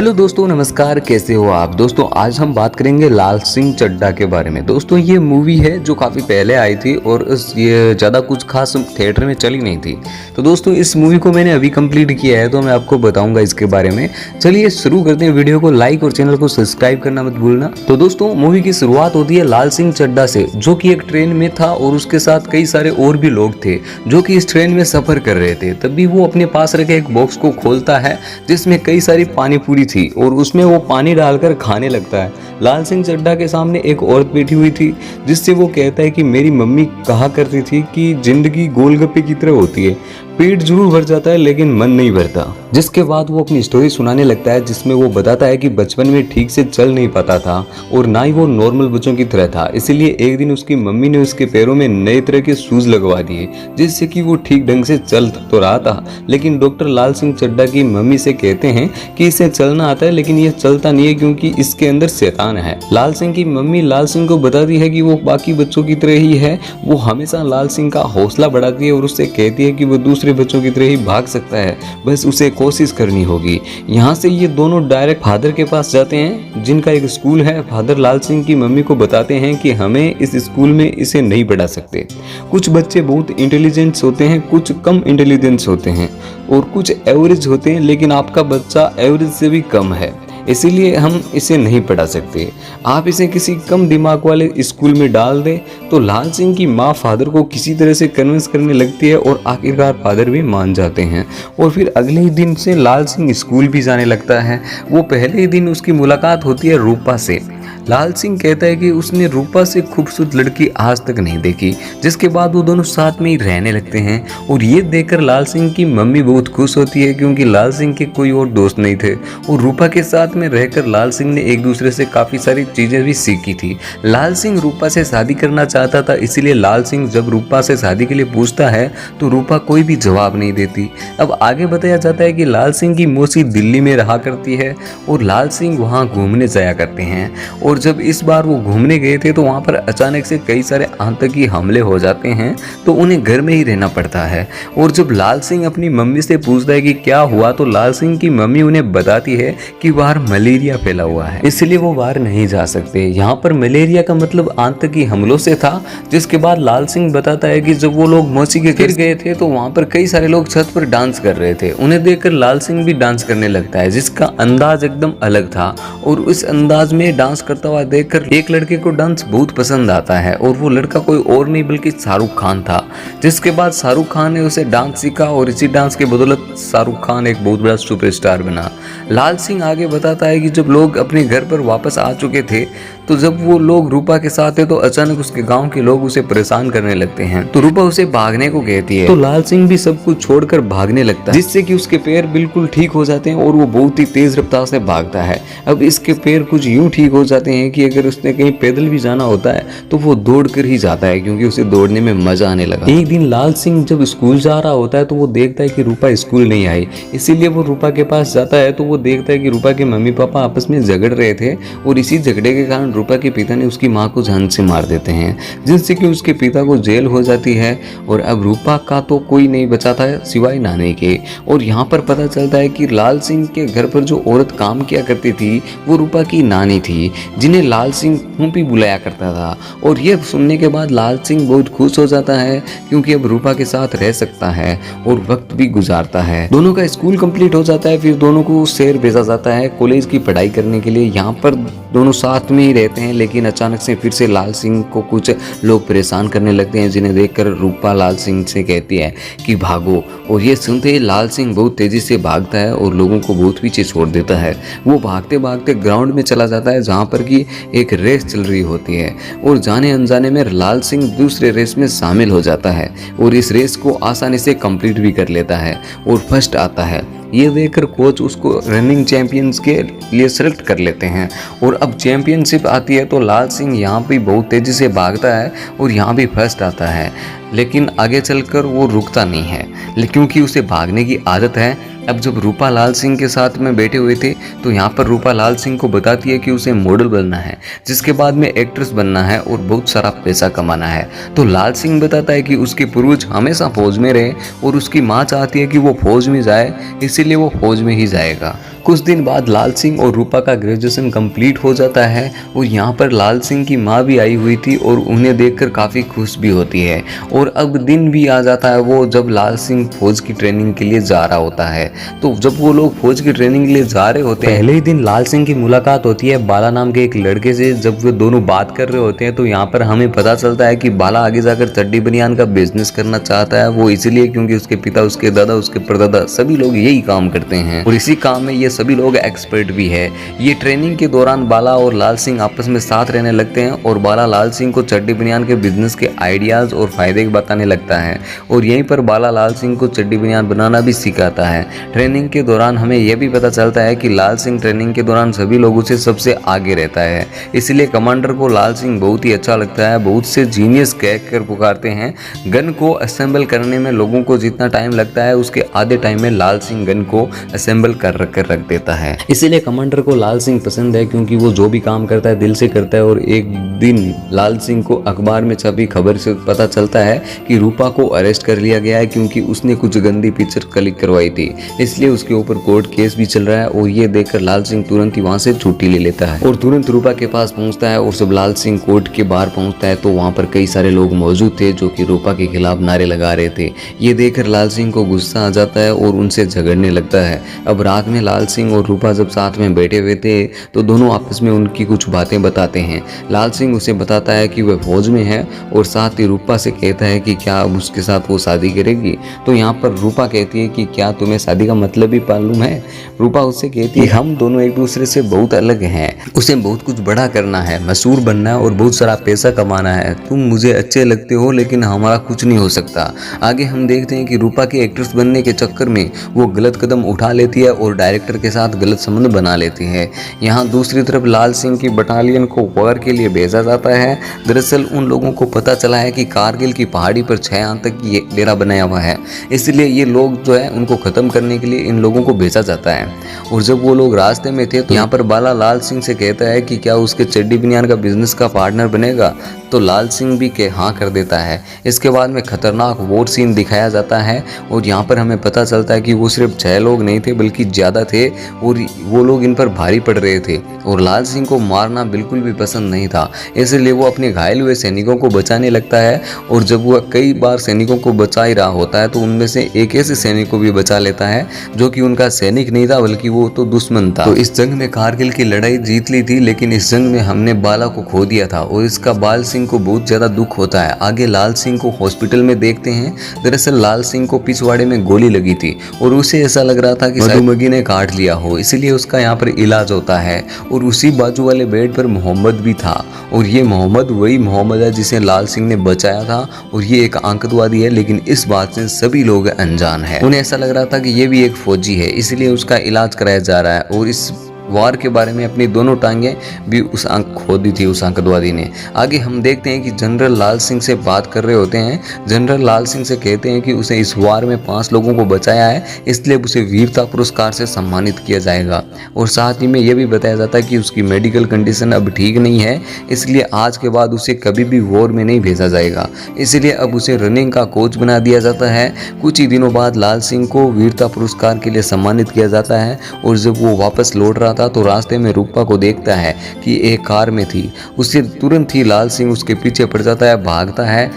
Hello दोस्तों, नमस्कार। कैसे हो आप दोस्तों? आज हम बात करेंगे लाल सिंह चड्ढा के बारे में। दोस्तों ये मूवी है जो काफ़ी पहले आई थी और ये ज़्यादा कुछ खास थिएटर में चली नहीं थी। तो दोस्तों इस मूवी को मैंने अभी कंप्लीट किया है, तो मैं आपको बताऊंगा इसके बारे में। चलिए शुरू करते हैं। वीडियो को लाइक और चैनल को सब्सक्राइब करना मत भूलना। तो दोस्तों मूवी की शुरुआत होती है लाल सिंह चड्ढा से, जो कि एक ट्रेन में था और उसके साथ कई सारे और भी लोग थे जो कि इस ट्रेन में सफ़र कर रहे थे। तभी वो अपने पास रखे एक बॉक्स को खोलता है जिसमें कई सारी पानी पूरी थी और उसमें वो पानी डालकर खाने लगता है। लाल सिंह चड्ढा के सामने एक औरत बैठी हुई थी जिससे वो कहता है कि मेरी मम्मी कहा करती थी कि जिंदगी गोलगप्पे की तरह होती है, पेट जरूर भर जाता है लेकिन मन नहीं भरता। जिसके बाद वो अपनी स्टोरी सुनाने लगता है जिसमें वो बताता है कि बचपन में ठीक से चल नहीं पाता था और ना ही वो नॉर्मल बच्चों की तरह था, इसीलिए एक दिन उसकी मम्मी ने उसके पैरों में नए तरह के शूज लगवा दिए जिससे कि वो ठीक ढंग से चल तो रहा था। लेकिन डॉक्टर लाल सिंह चड्ढा की मम्मी से कहते हैं कि इसे चलना आता है लेकिन ये चलता नहीं है क्योंकि इसके अंदर शैतान है। लाल सिंह की मम्मी लाल सिंह को बताती है कि वो बाकी बच्चों की तरह ही है। वो हमेशा लाल सिंह का हौसला बढ़ाती है और उससे कहती है कि वो दूसरे बच्चों की तरह ही भाग सकता है, बस उसे कोशिश करनी होगी। यहाँ से ये दोनों डायरेक्ट फादर के पास जाते हैं जिनका एक स्कूल है। फादर लाल सिंह की मम्मी को बताते हैं कि हमें इस स्कूल में इसे नहीं पढ़ा सकते। कुछ बच्चे बहुत इंटेलिजेंट होते हैं, कुछ कम इंटेलिजेंस होते हैं और कुछ एवरेज होते हैं, लेकिन आपका बच्चा एवरेज से भी कम है, इसीलिए हम इसे नहीं पढ़ा सकते। आप इसे किसी कम दिमाग वाले स्कूल में डाल दें। तो लाल सिंह की माँ फादर को किसी तरह से कन्विंस करने लगती है और आखिरकार फादर भी मान जाते हैं और फिर अगले ही दिन से लाल सिंह स्कूल भी जाने लगता है। वो पहले ही दिन उसकी मुलाकात होती है रूपा से। लाल सिंह कहता है कि उसने रूपा से खूबसूरत लड़की आज तक नहीं देखी, जिसके बाद वो दोनों साथ में ही रहने लगते हैं। और ये देखकर लाल सिंह की मम्मी बहुत खुश होती है क्योंकि लाल सिंह के कोई और दोस्त नहीं थे और रूपा के साथ में रहकर लाल सिंह ने एक दूसरे से काफ़ी सारी चीज़ें भी सीखी थी। लाल सिंह रूपा से शादी करना चाहता था, इसीलिए लाल सिंह जब रूपा से शादी के लिए पूछता है तो रूपा कोई भी जवाब नहीं देती। अब आगे बताया जाता है कि लाल सिंह की मौसी दिल्ली में रहा करती है और लाल सिंह वहाँ घूमने जाया करते हैं। और जब इस बार वो घूमने गए थे तो वहाँ पर अचानक से कई सारे आतंकी हमले हो जाते हैं, तो उन्हें घर में ही रहना पड़ता है। और जब लाल सिंह अपनी मम्मी से पूछता है कि क्या हुआ, तो लाल सिंह की मम्मी उन्हें बताती है कि बाहर मलेरिया फैला हुआ है, इसलिए वो बाहर नहीं जा सकते। यहाँ पर मलेरिया का मतलब आतंकी हमलों से था। जिसके बाद लाल सिंह बताता है कि जब वो लोग मौसी के घर गए थे तो वहाँ पर कई सारे लोग छत पर डांस कर रहे थे। उन्हें देखकर लाल सिंह भी डांस करने लगता है जिसका अंदाज एकदम अलग था। और उस अंदाज में डांस करता हुआ देखकर एक लड़के को डांस बहुत पसंद आता है और वो लड़का कोई और नहीं बल्कि शाहरुख खान था। जिसके बाद शाहरुख खान ने उसे डांस सीखा और इसी डांस की बदौलत शाहरुख खान एक बहुत बड़ा सुपरस्टार बना। लाल सिंह आगे बताता है कि जब लोग अपने घर पर वापस आ चुके थे तो जब वो लोग रूपा के साथ थे तो अचानक उसके गांव के लोग उसे परेशान करने लगते हैं। तो रूपा उसे भागने को कहती है, तो लाल सिंह भी सब कुछ छोड़कर भागने लगता है जिससे कि उसके पैर बिल्कुल ठीक हो जाते हैं और वो बहुत ही तेज रफ्तार से भागता है। अब इसके पैर कुछ यूं ठीक हो जाते हैं कि अगर उसने कहीं पैदल भी जाना होता है तो वो दौड़ कर ही जाता है क्योंकि उसे दौड़ने में मजा आने लगा। एक दिन लाल सिंह जब स्कूल जा रहा होता है तो वो देखता है कि रूपा स्कूल नहीं आई, इसीलिए वो रूपा के पास जाता है। तो वो देखता है कि रूपा के मम्मी पापा आपस में झगड़ रहे थे और इसी झगड़े के कारण रूपा के पिता ने उसकी माँ को जान से मार देते हैं, जिससे कि उसके पिता को जेल हो जाती है। और अब रूपा का तो कोई नहीं बचाता है सिवाय नानी के। और यहाँ पर पता चलता है कि लाल सिंह के घर पर जो औरत काम किया करती थी वो रूपा की नानी थी, जिन्हें लाल सिंह फूंपी बुलाया करता था। और ये सुनने के बाद लाल सिंह बहुत खुश हो जाता है क्योंकि अब रूपा के साथ रह सकता है और वक्त भी गुजारता है। दोनों का स्कूल कंप्लीट हो जाता है, फिर दोनों को शहर भेजा जाता है कॉलेज की पढ़ाई करने के लिए। यहाँ पर दोनों साथ में ही रहते हैं, लेकिन अचानक से फिर से लाल सिंह को कुछ लोग परेशान करने लगते हैं, जिन्हें देखकर रूपा लाल सिंह से कहती है कि भागो। और ये सुनते ही लाल सिंह बहुत तेजी से भागता है और लोगों को बहुत पीछे छोड़ देता है। वो भागते भागते ग्राउंड में चला जाता है जहाँ पर कि एक रेस चल रही होती है और जाने अनजाने में लाल सिंह दूसरे रेस में शामिल हो जाता है और इस रेस को आसानी से कंप्लीट भी कर लेता है और फर्स्ट आता है। ये देखकर कोच उसको रनिंग चैंपियंस के लिए सेलेक्ट कर लेते हैं। और अब चैंपियनशिप आती है तो लाल सिंह यहाँ भी बहुत तेज़ी से भागता है और यहाँ भी फर्स्ट आता है, लेकिन आगे चलकर वो रुकता नहीं है क्योंकि उसे भागने की आदत है। अब जब रूपा लाल सिंह के साथ में बैठे हुए थे तो यहाँ पर रूपा लाल सिंह को बताती है कि उसे मॉडल बनना है, जिसके बाद में एक्ट्रेस बनना है और बहुत सारा पैसा कमाना है। तो लाल सिंह बताता है कि उसके पूर्वज हमेशा फौज में रहे और उसकी माँ चाहती है कि वो फौज में जाए, इसीलिए वो फौज में ही जाएगा। कुछ दिन बाद लाल सिंह और रूपा का ग्रेजुएशन कंप्लीट हो जाता है और यहाँ पर लाल सिंह की माँ भी आई हुई थी और उन्हें देखकर काफ़ी खुश भी होती है। और अब दिन भी आ जाता है वो जब लाल सिंह फौज की ट्रेनिंग के लिए जा रहा होता है। तो जब वो लोग फौज की ट्रेनिंग के लिए जा रहे होते हैं, पहले ही दिन लाल सिंह की मुलाकात होती है बाला नाम के एक लड़के से। जब वे दोनों बात कर रहे होते हैं तो यहाँ पर हमें पता चलता है कि बाला आगे जाकर चड्डी बनियान का बिजनेस करना चाहता है। वो इसलिए क्योंकि उसके पिता, उसके दादा, उसके परदादा सभी लोग यही काम करते हैं और इसी काम में ये सभी लोग एक्सपर्ट भी है। ये ट्रेनिंग के दौरान बाला और लाल सिंह आपस में साथ रहने लगते हैं और बाला लाल सिंह को चड्डी बनियान के बिजनेस के आइडियाज और फायदे बताने लगता है और यहीं पर बाला लाल सिंह को चड्डी बनियान बनाना भी सिखाता है। ट्रेनिंग के दौरान हमें यह भी पता चलता है कि लाल सिंह ट्रेनिंग के दौरान सभी लोगों से सबसे आगे रहता है, इसलिए कमांडर को लाल सिंह बहुत ही अच्छा लगता है। बहुत से जीनियस कहकर पुकारते हैं। गन को असेंबल करने में लोगों को जितना टाइम लगता है उसके आधे टाइम में लाल सिंह गन को असेंबल कर रख देता है। इसीलिए कमांडर को लाल सिंह पसंद है क्योंकि वो जो भी काम करता है दिल से करता है। और एक दिन लाल सिंह को अखबार में छपी खबर से पता चलता है कि रूपा को अरेस्ट कर लिया गया है क्योंकि उसने कुछ गंदी पिक्चर क्लिक करवाई थी, इसलिए उसके ऊपर कोर्ट केस भी चल रहा है। और ये देखकर लाल सिंह तुरंत ही वहां से छुट्टी ले लेता है और तुरंत रूपा के पास पहुंचता है। और जब लाल सिंह कोर्ट के बाहर पहुंचता है तो वहां पर कई सारे लोग मौजूद थे जो कि रूपा के खिलाफ नारे लगा रहे थे। ये देखकर लाल सिंह को गुस्सा आ जाता है और उनसे झगड़ने लगता है। अब रात में लाल सिंह और रूपा जब साथ में बैठे हुए थे तो दोनों आपस में उनकी कुछ बातें बताते हैं। लाल सिंह उसे बताता है कि वह फौज में है और साथ ही रूपा से कहता है कि क्या अब उसके साथ वो शादी करेगी। तो यहाँ पर रूपा कहती है कि क्या तुम्हें शादी का मतलब ही मालूम है। रूपा उससे कहती है हम दोनों एक दूसरे से बहुत अलग हैं, उसे बहुत कुछ बड़ा करना है, मशहूर बनना है और बहुत सारा पैसा कमाना है। तुम मुझे अच्छे लगते हो लेकिन हमारा कुछ नहीं हो सकता। आगे हम देखते हैं कि रूपा के एक्ट्रेस बनने के चक्कर में वो गलत कदम उठा लेती है और डायरेक्टर के साथ गलत संबंध बना लेती है। यहाँ दूसरी तरफ लाल सिंह की बटालियन को वॉर के लिए भेजा जाता है। दरअसल उन लोगों को पता चला है कि कारगिल की पहाड़ी पर 6 आतंक की डेरा बनाया हुआ है, इसलिए ये लोग जो है उनको खत्म करने के लिए इन लोगों को भेजा जाता है। और जब वो लोग रास्ते में थे तो यहाँ पर बाला लाल सिंह से कहता है कि क्या उसके चड्डी बनियान का बिजनेस का पार्टनर बनेगा। तो लाल सिंह भी के हाँ कर देता है। इसके बाद में खतरनाक वॉर सीन दिखाया जाता है और यहाँ पर हमें पता चलता है कि वो सिर्फ 6 लोग नहीं थे बल्कि ज़्यादा थे और वो लोग इन पर भारी पड़ रहे थे और लाल सिंह को मारना बिल्कुल भी पसंद नहीं था, इसलिए वो अपने घायल हुए सैनिकों को बचाने लगता है। और जब वह कई बार सैनिकों को बचा ही रहा होता है तो उनमें से एक ऐसे सैनिक को भी बचा लेता है जो कि उनका सैनिक नहीं था बल्कि वो तो दुश्मन था। तो इस जंग में कारगिल की लड़ाई जीत ली थी, लेकिन इस जंग में हमने बाला को खो दिया था और इसका बाल सिंह को बहुत ज्यादा दुख होता है। आगे लाल सिंह को हॉस्पिटल में देखते हैं। दरअसल लाल सिंह को पिछवाड़े में गोली लगी थी और उसे ऐसा लग रहा था कि मधुमक्खी ने काट लिया हो, इसलिए उसका यहाँ पर इलाज होता है। और उसी बाजू वाले बेड पर मोहम्मद भी था और ये मोहम्मद वही मोहम्मद है जिसे लाल सिंह ने बचाया था और ये एक आतंकवादी है, लेकिन इस बात से सभी लोग अनजान है। उन्हें ऐसा लग रहा था कि ये भी एक फौजी है, इसलिए उसका इलाज कराया जा रहा है। और इस वार के बारे में अपनी दोनों टांगें भी उस खो दी थी उस आतंकवादी ने। आगे हम देखते हैं कि जनरल लाल सिंह से बात कर रहे होते हैं। जनरल लाल सिंह से कहते हैं कि उसे इस वार में 5 लोगों को बचाया है, इसलिए उसे वीरता पुरस्कार से सम्मानित किया जाएगा। और साथ ही में यह भी बताया जाता है कि उसकी मेडिकल कंडीशन अब ठीक नहीं है, इसलिए आज के बाद उसे कभी भी वॉर में नहीं भेजा जाएगा, इसलिए अब उसे रनिंग का कोच बना दिया जाता है। कुछ ही दिनों बाद लाल सिंह को वीरता पुरस्कार के लिए सम्मानित किया जाता है। और जब वो वापस लौट रहा था तो रास्ते में रूपा को देखता है कि एक कार में थी। उससे तुरंत ही लाल सिंह उसके पीछे पड़ जाता है, भागता है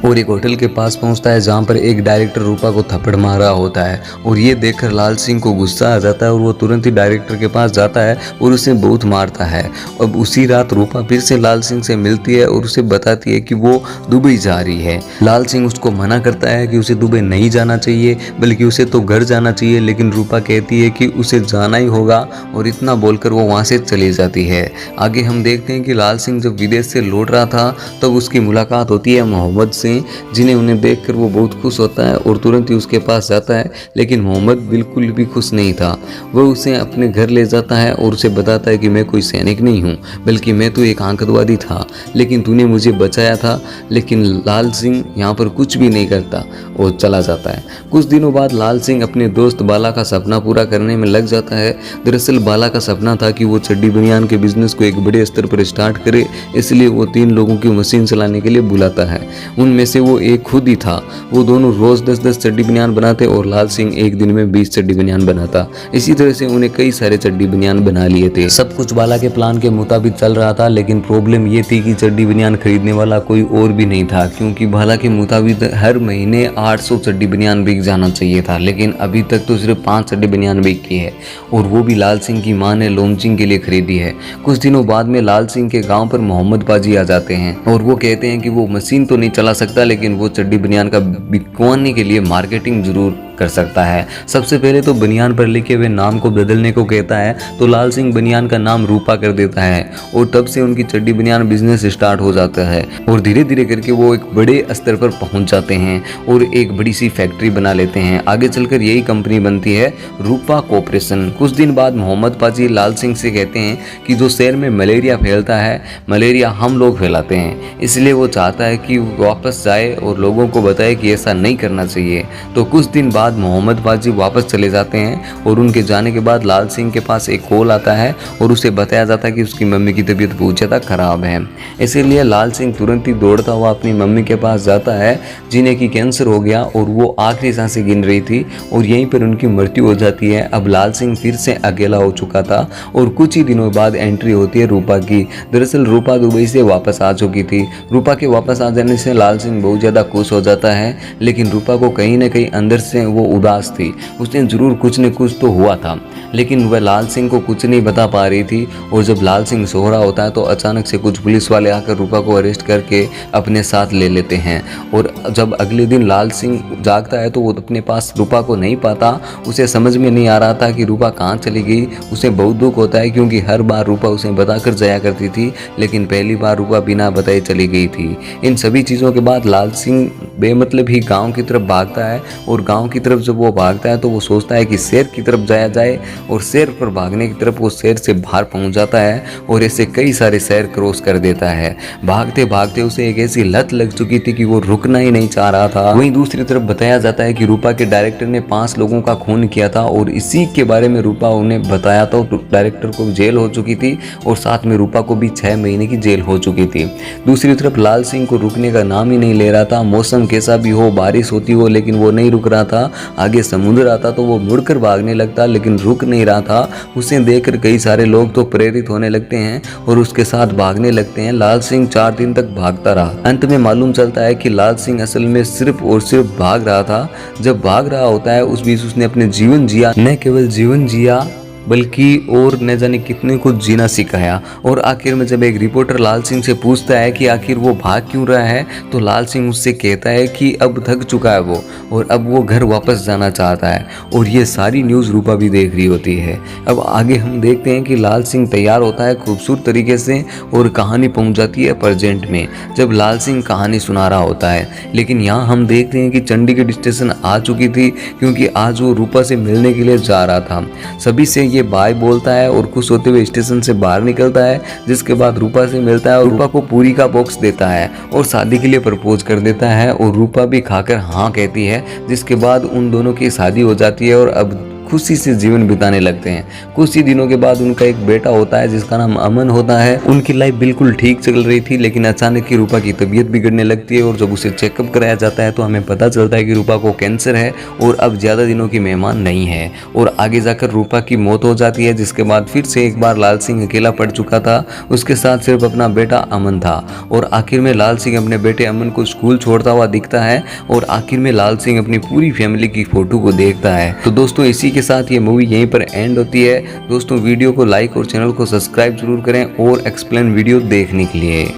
और एक होटल के पास पहुंचता है जहां पर एक डायरेक्टर रूपा को थप्पड़ मार रहा होता है। और ये देखकर लाल सिंह को गुस्सा आ जाता है और वो तुरंत ही डायरेक्टर के पास जाता है और उसे बहुत मारता है। अब उसी रात रूपा फिर से लाल सिंह से मिलती है और उसे बताती है कि वो दुबई जा रही है। लाल सिंह उसको मना करता है कि उसे दुबई नहीं जाना चाहिए बल्कि उसे तो घर जाना चाहिए, लेकिन रूपा कहती है कि उसे जाना ही होगा और इतना बोलकर वो वहाँ से चली जाती है। आगे हम देखते हैं कि लाल सिंह जब विदेश से लौट रहा था तब उसकी मुलाकात होती है मोहम्मद से, जिन्हें उन्हें देखकर वो बहुत खुश होता है और तुरंत ही उसके पास जाता है। लेकिन मोहम्मद बिल्कुल भी खुश नहीं था। वह उसे अपने घर ले जाता है और उसे बताता है कि मैं कोई सैनिक नहीं हूँ बल्कि मैं तो एक आतंकवादी था, लेकिन तूने मुझे बचाया था। लेकिन लाल सिंह यहाँ पर कुछ भी नहीं करता और चला जाता है। कुछ दिनों बाद लाल सिंह अपने दोस्त बाला का सपना पूरा करने में लग जाता है। दरअसल बाला का सपना था कि वो चड्डी बनियान के बिजनेस को एक बड़े स्तर पर स्टार्ट करे, इसलिए वो 3 लोगों की मशीन चलाने के लिए बुलाता है। उनमें जिसमें से वो एक खुद ही था। वो दोनों रोज़ 10-10 चड्डी बनियान बनाते और लाल सिंह एक दिन में 20 चड्डी बनियान बनाता। इसी तरह से उन्हें कई सारे चड्डी बनियान बना लिए थे। सब कुछ बाला के प्लान के मुताबिक चल रहा था, लेकिन प्रॉब्लम ये थी कि चड्डी बनियान खरीदने वाला कोई और भी नहीं था, क्योंकि बाला के मुताबिक हर महीने 800 चड्डी बनियान बिक जाना चाहिए था, लेकिन अभी तक तो सिर्फ 5 चड्डी बनियान बिकी है, और वो भी लाल सिंह की मां ने लॉन्चिंग के लिए खरीदी है। कुछ दिनों बाद में लाल सिंह के गांव पर मोहम्मद पाजी आ जाते हैं और वो कहते हैं कि वो मशीन तो नहीं चला सकता, लेकिन वो चड्डी बनियान का बिकवाने के लिए मार्केटिंग जरूर कर सकता है। सबसे पहले तो बनियान पर लिखे हुए नाम को बदलने को कहता है, तो लाल सिंह बनियान का नाम रूपा कर देता है, और तब से उनकी चड्डी बनियान बिजनेस स्टार्ट हो जाता है, और धीरे धीरे करके वो एक बड़े स्तर पर पहुंच जाते हैं और एक बड़ी सी फैक्ट्री बना लेते हैं। आगे चलकर यही कंपनी बनती है रूपा कॉर्पोरेशन। कुछ दिन बाद मोहम्मद पाजी लाल सिंह से कहते हैं कि जो शहर में मलेरिया फैलता है, मलेरिया हम लोग फैलाते हैं, इसलिए वो चाहता है कि वापस जाए और लोगों को बताए कि ऐसा नहीं करना चाहिए। तो कुछ दिन बाद मोहम्मद पाजी वापस चले जाते हैं, और उनके जाने के बाद लाल सिंह के पास एक कॉल आता है और उसे बताया जाता है कि उसकी मम्मी की तबीयत बहुत ज़्यादा खराब है। इसीलिए लाल सिंह तुरंत ही दौड़ता हुआ अपनी मम्मी के पास जाता है, जिन्हें की कैंसर हो गया और वो आखिरी सांसें गिन रही थी, और यहीं पर उनकी मृत्यु हो जाती है। अब लाल सिंह फिर से अकेला हो चुका था, और कुछ ही दिनों बाद एंट्री होती है रूपा की। दरअसल रूपा दुबई से वापस आ चुकी थी। रूपा के वापस आ जाने से लाल सिंह बहुत ज़्यादा खुश हो जाता है, लेकिन रूपा को कहीं ना कहीं अंदर से वो उदास थी। उसने जरूर कुछ न कुछ तो हुआ था, लेकिन वह लाल सिंह को कुछ नहीं बता पा रही थी। और जब लाल सिंह सो रहा होता है तो अचानक से कुछ पुलिस वाले आकर रूपा को अरेस्ट करके अपने साथ ले लेते हैं। और जब अगले दिन लाल सिंह जागता है तो वो अपने पास रूपा को नहीं पाता। उसे समझ में नहीं आ रहा था कि रूपा कहाँ चली गई। उसे बहुत दुख होता है, क्योंकि हर बार रूपा उसे बताकर जाया करती थी, लेकिन पहली बार रूपा बिना बताए चली गई थी। इन सभी चीज़ों के बाद लाल सिंह बेमतलब ही गाँव की तरफ भागता है, और गाँव की तरफ जब वो भागता है तो वो सोचता है कि शहर की तरफ जाया जाए, और शहर पर भागने की तरफ वो शहर से बाहर पहुंच जाता है, और ऐसे कई सारे शहर क्रॉस कर देता है। भागते भागते उसे एक ऐसी लत लग चुकी थी कि वो रुकना ही नहीं चाह रहा था। वहीं दूसरी तरफ बताया जाता है कि रूपा के डायरेक्टर ने 5 लोगों का खून किया था, और इसी के बारे में रूपा उन्हें बताया था। डायरेक्टर को जेल हो चुकी थी, और साथ में रूपा को भी 6 महीने की जेल हो चुकी थी। दूसरी तरफ लाल सिंह को रुकने का नाम ही नहीं ले रहा था। मौसम कैसा भी हो, बारिश होती हो, लेकिन वो नहीं रुक रहा था। आगे समुद्र आता तो वो मुड़कर भागने लगता, लेकिन रुक नहीं रहा था। उसे देखकर कई सारे लोग तो प्रेरित होने लगते हैं और उसके साथ भागने लगते हैं। लाल सिंह 4 दिन तक भागता रहा। अंत में मालूम चलता है कि लाल सिंह असल में सिर्फ और सिर्फ भाग रहा था। जब भाग रहा होता है उस बीच उसने अपने जीवन जिया, न केवल जीवन जिया बल्कि और न जाने कितने को जीना सिखाया। और आखिर में जब एक रिपोर्टर लाल सिंह से पूछता है कि आखिर वो भाग क्यों रहा है, तो लाल सिंह उससे कहता है कि अब थक चुका है वो, और अब वो घर वापस जाना चाहता है। और ये सारी न्यूज़ रूपा भी देख रही होती है। अब आगे हम देखते हैं कि लाल सिंह तैयार होता है खूबसूरत तरीके से, और कहानी पहुंच जाती है प्रेजेंट में, जब लाल सिंह कहानी सुना रहा होता है। लेकिन यहाँ हम देखते हैं कि चंडीगढ़ स्टेशन आ चुकी थी, क्योंकि आज वो रूपा से मिलने के लिए जा रहा था। सभी से ये बाय बोलता है और खुश होते हुए स्टेशन से बाहर निकलता है, जिसके बाद रूपा से मिलता है और रूपा को पूरी का बॉक्स देता है और शादी के लिए प्रपोज कर देता है, और रूपा भी खाकर हाँ कहती है, जिसके बाद उन दोनों की शादी हो जाती है और अब खुशी से जीवन बिताने लगते हैं। कुछ ही दिनों के बाद उनका एक बेटा होता है जिसका नाम अमन होता है। उनकी लाइफ बिल्कुल ठीक चल रही थी, लेकिन अचानक ही रूपा की तबीयत बिगड़ने लगती है, और जब उसे चेकअप कराया जाता है तो हमें पता चलता है कि रूपा को कैंसर है और अब ज़्यादा दिनों की मेहमान नहीं है, और आगे जाकर रूपा की मौत हो जाती है। जिसके बाद फिर से एक बार लाल सिंह अकेला पड़ चुका था, उसके साथ सिर्फ अपना बेटा अमन था, और आखिर में लाल सिंह अपने बेटे अमन को स्कूल छोड़ता हुआ दिखता है, और आखिर में लाल सिंह अपनी पूरी फैमिली की फोटो को देखता है। तो दोस्तों इसी के साथ ये मूवी यहीं पर एंड होती है। दोस्तों वीडियो को लाइक और चैनल को सब्सक्राइब जरूर करें और एक्सप्लेन वीडियो देखने के लिए।